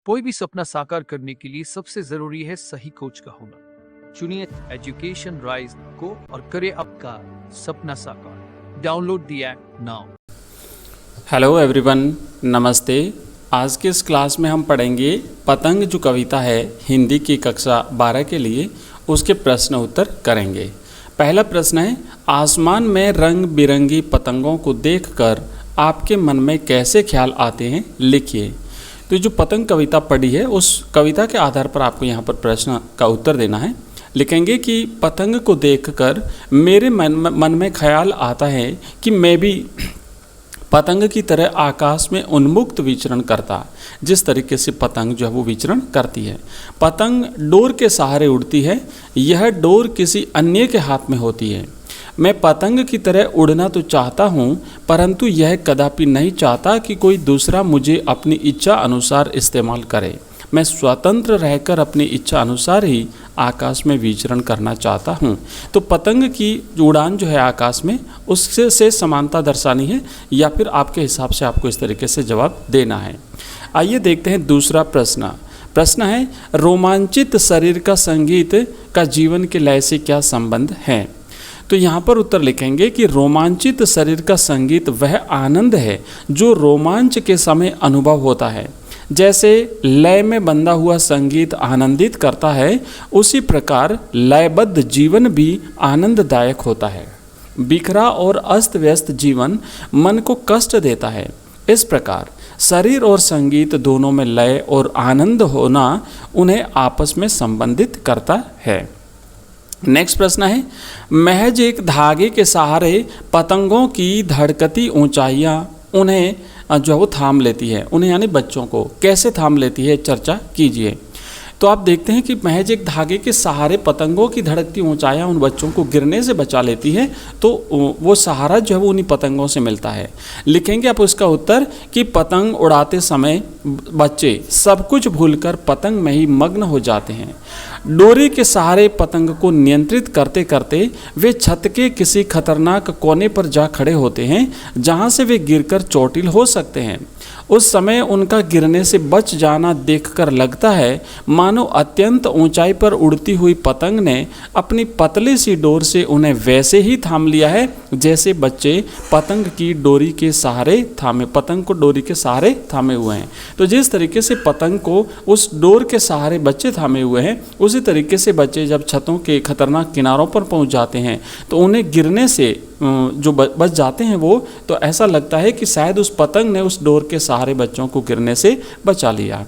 कोई भी सपना साकार करने के लिए सबसे जरूरी है सही कोच का होना। चुनिए एजुकेशन राइज को और करे आपका सपना साकार। Download the app now. Hello everyone, नमस्ते। आज के इस क्लास में हम पढ़ेंगे पतंग जो कविता है हिंदी की कक्षा 12 के लिए, उसके प्रश्न उत्तर करेंगे। पहला प्रश्न है, आसमान में रंग बिरंगी पतंगों को देखकर आपके मन में कैसे ख्याल आते हैं, लिखिए। तो जो पतंग कविता पढ़ी है उस कविता के आधार पर आपको यहाँ पर प्रश्न का उत्तर देना है। लिखेंगे कि पतंग को देखकर मेरे मन में ख्याल आता है कि मैं भी पतंग की तरह आकाश में उन्मुक्त विचरण करता, जिस तरीके से पतंग जो है वो विचरण करती है। पतंग डोर के सहारे उड़ती है, यह डोर किसी अन्य के हाथ में होती है। मैं पतंग की तरह उड़ना तो चाहता हूँ, परंतु यह कदापि नहीं चाहता कि कोई दूसरा मुझे अपनी इच्छा अनुसार इस्तेमाल करे। मैं स्वतंत्र रहकर अपनी इच्छा अनुसार ही आकाश में विचरण करना चाहता हूँ। तो पतंग की उड़ान जो है आकाश में, उससे से समानता दर्शानी है, या फिर आपके हिसाब से आपको इस तरीके से जवाब देना है। आइए देखते हैं दूसरा प्रश्न। प्रश्न है, रोमांचित शरीर का संगीत का जीवन के लय से क्या संबंध है। तो यहाँ पर उत्तर लिखेंगे कि रोमांचित शरीर का संगीत वह आनंद है जो रोमांच के समय अनुभव होता है। जैसे लय में बंधा हुआ संगीत आनंदित करता है, उसी प्रकार लयबद्ध जीवन भी आनंददायक होता है। बिखरा और अस्त व्यस्त जीवन मन को कष्ट देता है। इस प्रकार शरीर और संगीत दोनों में लय और आनंद होना उन्हें आपस में संबंधित करता है। नेक्स्ट प्रश्न है, महज एक धागे के सहारे पतंगों की धड़कती ऊंचाइयां उन्हें जो है वो थाम लेती है। उन्हें यानी बच्चों को कैसे थाम लेती है, चर्चा कीजिए। तो आप देखते हैं कि महज एक धागे के सहारे पतंगों की धड़कती ऊंचाइयां उन बच्चों को गिरने से बचा लेती है। तो वो सहारा जो है वो उन्हीं पतंगों से मिलता है। लिखेंगे आप उसका उत्तर कि पतंग उड़ाते समय बच्चे सब कुछ भूलकर पतंग में ही मग्न हो जाते हैं। डोरी के सहारे पतंग को नियंत्रित करते करते वे छत के किसी खतरनाक कोने पर जा खड़े होते हैं, जहां से वे गिरकर चोटिल हो सकते हैं। उस समय उनका गिरने से बच जाना देखकर लगता है मानो अत्यंत ऊंचाई पर उड़ती हुई पतंग ने अपनी पतली सी डोर से उन्हें वैसे ही थाम लिया है जैसे बच्चे पतंग की डोरी के सहारे पतंग को डोरी के सहारे थामे हुए हैं। तो जिस तरीके से पतंग को उस डोर के सहारे बच्चे थामे हुए हैं, उसी तरीके से बच्चे जब छतों के खतरनाक किनारों पर पहुंच जाते हैं तो उन्हें गिरने से जो बच जाते हैं वो, तो ऐसा लगता है कि शायद उस पतंग ने उस डोर के सहारे बच्चों को गिरने से बचा लिया।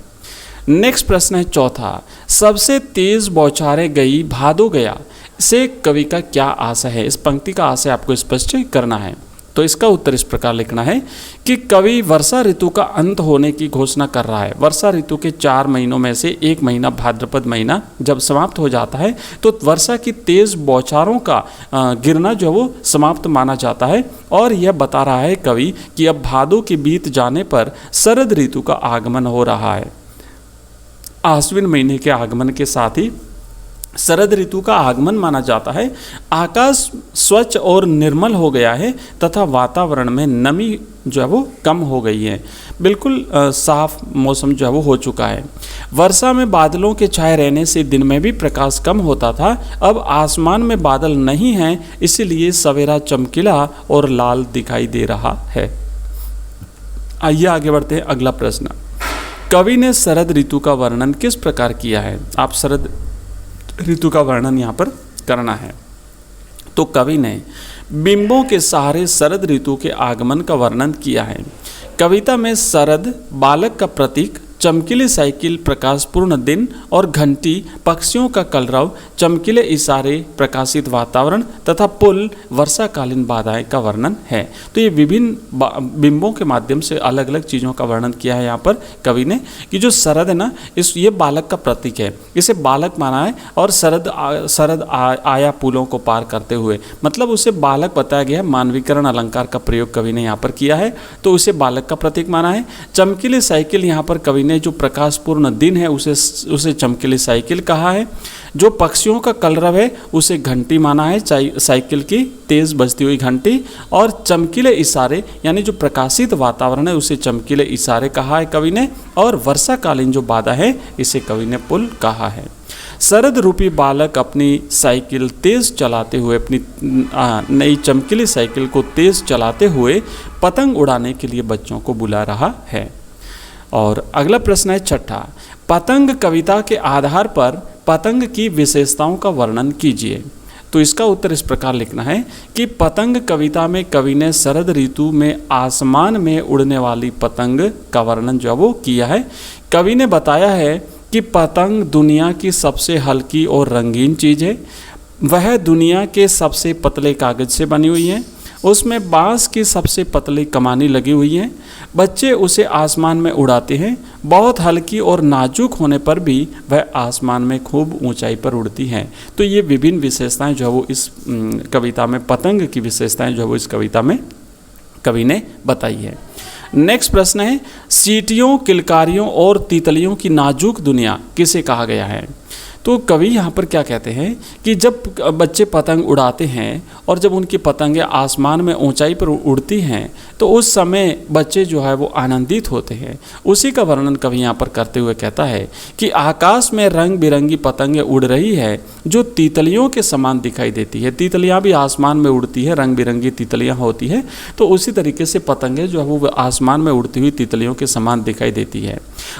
नेक्स्ट प्रश्न है चौथा, सबसे तेज बौछारें गई भादो गया से कवि का क्या आशय है। इस पंक्ति का आशय आपको स्पष्ट करना है। तो इसका उत्तर इस प्रकार लिखना है कि कवि वर्षा ऋतु का अंत होने की घोषणा कर रहा है। वर्षा ऋतु के 4 महीनों में से एक महीना भाद्रपद महीना जब समाप्त हो जाता है तो वर्षा की तेज बौछारों का गिरना जो वो समाप्त माना जाता है। और यह बता रहा है कवि कि अब भादों के बीत जाने पर शरद ऋतु का आगमन हो रहा है। आश्विन महीने के आगमन के साथ ही शरद ऋतु का आगमन माना जाता है। आकाश स्वच्छ और निर्मल हो गया है तथा वातावरण में नमी जो है वो कम हो गई है। बिल्कुल साफ मौसम जो है वो हो चुका है। वर्षा में बादलों के छाए रहने से दिन में भी प्रकाश कम होता था। अब आसमान में बादल नहीं हैं, इसीलिए सवेरा चमकीला और लाल दिखाई दे रहा है। आइए आगे बढ़ते हैं। अगला प्रश्न, कवि ने शरद ऋतु का वर्णन किस प्रकार किया है। आप शरद ऋतु का वर्णन यहाँ पर करना है। तो कवि ने बिंबों के सहारे शरद ऋतु के आगमन का वर्णन किया है। कविता में शरद बालक का प्रतीक, चमकीली साइकिल, प्रकाशपूर्ण दिन और घंटी, पक्षियों का कलरव, चमकीले इशारे, प्रकाशित वातावरण तथा पुल, वर्षाकालीन बाधाएं का वर्णन है। तो ये विभिन्न बिंबों के माध्यम से अलग अलग चीज़ों का वर्णन किया है यहाँ पर कवि ने, कि जो शरद है ना, ये बालक का प्रतीक है, इसे बालक माना है। और शरद आया पुलों को पार करते हुए, मतलब उसे बालक बताया गया है। मानवीकरण अलंकार का प्रयोग कवि ने यहाँ पर किया है, तो उसे बालक का प्रतीक माना है। चमकीली साइकिल यहाँ पर कवि ने जो प्रकाशपूर्ण दिन है उसे चमकीली साइकिल कहा है। जो पक्षियों का कलरव है उसे घंटी माना है, साइकिल की तेज बजती हुई घंटी। और चमकीले इशारे यानी जो प्रकाशित वातावरण है उसे चमकीले इशारे कहा है कवि ने। और वर्षाकालीन जो बाधा है इसे कवि ने पुल कहा है। शरद रूपी बालक अपनी साइकिल तेज चलाते हुए, अपनी नई चमकीली साइकिल को तेज चलाते हुए पतंग उड़ाने के लिए बच्चों को बुला रहा है। और अगला प्रश्न है छठा, पतंग कविता के आधार पर पतंग की विशेषताओं का वर्णन कीजिए। तो इसका उत्तर इस प्रकार लिखना है कि पतंग कविता में कवि ने शरद ऋतु में आसमान में उड़ने वाली पतंग का वर्णन जो है वो किया है। कवि ने बताया है कि पतंग दुनिया की सबसे हल्की और रंगीन चीज़ है। वह दुनिया के सबसे पतले कागज से बनी हुई है। उसमें बांस की सबसे पतली कमानी लगी हुई है। बच्चे उसे आसमान में उड़ाते हैं। बहुत हल्की और नाजुक होने पर भी वह आसमान में खूब ऊंचाई पर उड़ती हैं। तो ये विभिन्न विशेषताएं जो है वो इस कविता में, पतंग की विशेषताएं जो है वो इस कविता में कवि ने बताई है। नेक्स्ट प्रश्न है, सीटियों, किलकारियों और तितलियों की नाजुक दुनिया किसे कहा गया है। तो कवि यहाँ पर क्या कहते हैं कि जब बच्चे पतंग उड़ाते हैं और जब उनकी पतंगें आसमान में ऊंचाई पर उड़ती हैं तो उस समय बच्चे जो है वो आनंदित होते हैं। उसी का वर्णन कवि यहाँ पर करते हुए कहता है कि आकाश में रंग बिरंगी पतंगें उड़ रही है जो तितलियों के समान दिखाई देती है। तितलियाँ भी आसमान में उड़ती है, रंग बिरंगी तितलियाँ होती है। तो उसी तरीके से पतंगें जो है वो आसमान में उड़ती हुई तितलियों के समान दिखाई देती है।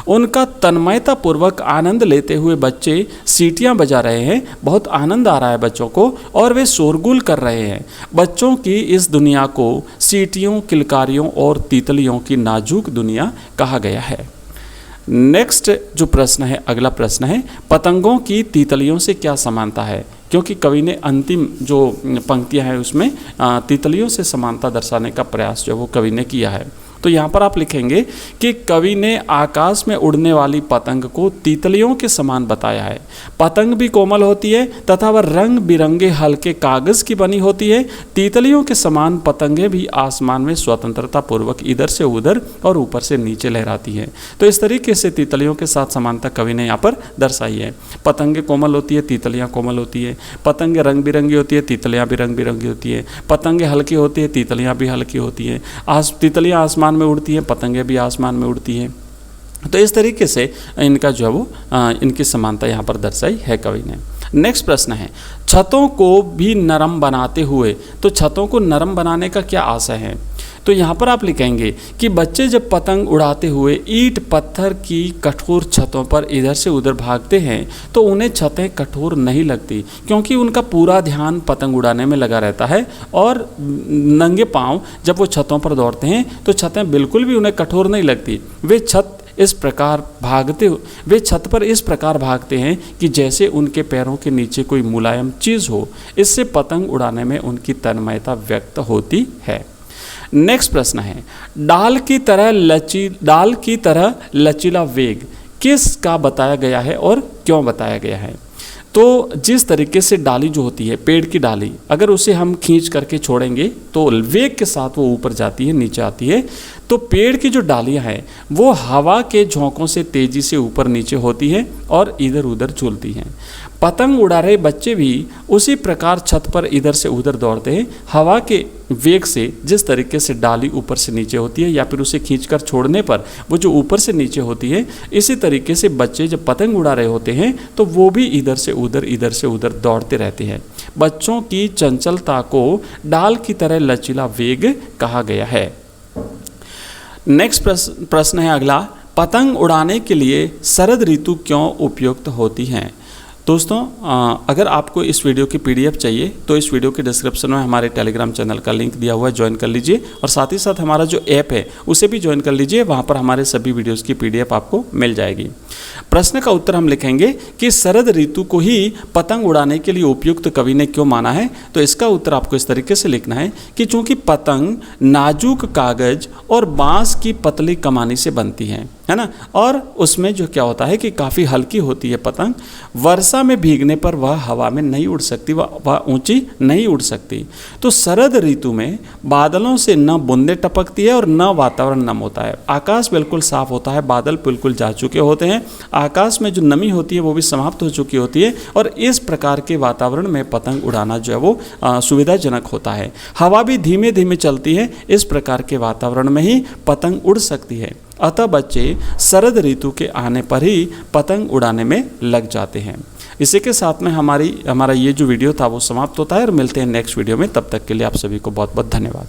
उनका तन्मयतापूर्वक आनंद लेते हुए बच्चे सीटियां बजा रहे हैं। बहुत आनंद आ रहा है बच्चों को और वे शोरगुल कर रहे हैं। बच्चों की इस दुनिया को सीटियों, किलकारियों और तितलियों की नाजुक दुनिया कहा गया है। नेक्स्ट जो प्रश्न है, अगला प्रश्न है, पतंगों की तितलियों से क्या समानता है। क्योंकि कवि ने अंतिम जो पंक्तियां हैं उसमें तितलियों से समानता दर्शाने का प्रयास जो वो कवि ने किया है। तो यहाँ पर आप लिखेंगे कि कवि ने आकाश में उड़ने वाली पतंग को तितलियों के समान बताया है। पतंग भी कोमल होती है तथा वह रंग बिरंगे हल्के कागज़ की बनी होती है। तितलियों के समान पतंगें भी आसमान में स्वतंत्रता पूर्वक इधर से उधर और ऊपर से नीचे लहराती हैं। तो इस तरीके से तितलियों के साथ समानता कवि ने यहाँ पर दर्शाई है। पतंगें कोमल होती है, तितलियाँ कोमल होती है। पतंगें रंग बिरंगी होती है, तितलियाँ भी रंग बिरंगी होती है। पतंगें हल्की होती है, तितलियाँ भी हल्की होती हैं। तितलियाँ आसमान में उड़ती हैं, पतंगें भी आसमान में उड़ती हैं। तो इस तरीके से इनका जो है वो इनकी समानता यहाँ पर दर्शाई है कवि ने। नेक्स्ट प्रश्न है, छतों को भी नरम बनाते हुए। तो छतों को नरम बनाने का क्या आशय है। तो यहाँ पर आप लिखेंगे कि बच्चे जब पतंग उड़ाते हुए ईंट पत्थर की कठोर छतों पर इधर से उधर भागते हैं तो उन्हें छतें कठोर नहीं लगती, क्योंकि उनका पूरा ध्यान पतंग उड़ाने में लगा रहता है। और नंगे पांव जब वो छतों पर दौड़ते हैं तो छतें बिल्कुल भी उन्हें कठोर नहीं लगती। वे छत पर इस प्रकार भागते हैं कि जैसे उनके पैरों के नीचे कोई मुलायम चीज़ हो। इससे पतंग उड़ाने में उनकी तन्मयता व्यक्त होती है। नेक्स्ट प्रश्न है, डाल की तरह लचीला वेग किसका बताया गया है और क्यों बताया गया है। तो जिस तरीके से डाली जो होती है, पेड़ की डाली, अगर उसे हम खींच करके छोड़ेंगे तो वेग के साथ वो ऊपर जाती है, नीचे आती है। तो पेड़ की जो डालियाँ हैं वो हवा के झोंकों से तेज़ी से ऊपर नीचे होती है और इधर उधर झूलती हैं। पतंग उड़ा रहे बच्चे भी उसी प्रकार छत पर इधर से उधर दौड़ते हैं। हवा के वेग से जिस तरीके से डाली ऊपर से नीचे होती है या फिर उसे खींचकर छोड़ने पर वो जो ऊपर से नीचे होती है, इसी तरीके से बच्चे जब पतंग उड़ा रहे होते हैं तो वो भी इधर से उधर दौड़ते रहते हैं। बच्चों की चंचलता को डाल की तरह लचीला वेग कहा गया है। नेक्स्ट प्रश्न है अगला, पतंग उड़ाने के लिए शरद ऋतु क्यों उपयुक्त होती है। दोस्तों, अगर आपको इस वीडियो की पीडीएफ चाहिए तो इस वीडियो के डिस्क्रिप्शन में हमारे टेलीग्राम चैनल का लिंक दिया हुआ है, ज्वाइन कर लीजिए। और साथ ही साथ हमारा जो ऐप है उसे भी ज्वाइन कर लीजिए, वहाँ पर हमारे सभी वीडियोस की पीडीएफ आपको मिल जाएगी। प्रश्न का उत्तर हम लिखेंगे कि शरद ऋतु को ही पतंग उड़ाने के लिए उपयुक्त कवि ने क्यों माना है। तो इसका उत्तर आपको इस तरीके से लिखना है कि चूँकि पतंग नाजुक कागज और बाँस की पतली कमानी से बनती हैं, है ना। और उसमें जो क्या होता है कि काफ़ी हल्की होती है पतंग, वर्षा में भीगने पर वह हवा में नहीं उड़ सकती, वह ऊंची नहीं उड़ सकती। तो शरद ऋतु में बादलों से न बूंदें टपकती है और न वातावरण नम होता है, आकाश बिल्कुल साफ होता है, बादल बिल्कुल जा चुके होते हैं, आकाश में जो नमी होती है वो भी समाप्त हो चुकी होती है, और इस प्रकार के वातावरण में पतंग उड़ाना जो है वो सुविधाजनक होता है। हवा भी धीमे धीमे चलती है, इस प्रकार के वातावरण में ही पतंग उड़ सकती है। अतः बच्चे शरद ऋतु के आने पर ही पतंग उड़ाने में लग जाते हैं। इसी के साथ में हमारा ये जो वीडियो था वो समाप्त होता है, और मिलते हैं नेक्स्ट वीडियो में। तब तक के लिए आप सभी को बहुत बहुत धन्यवाद।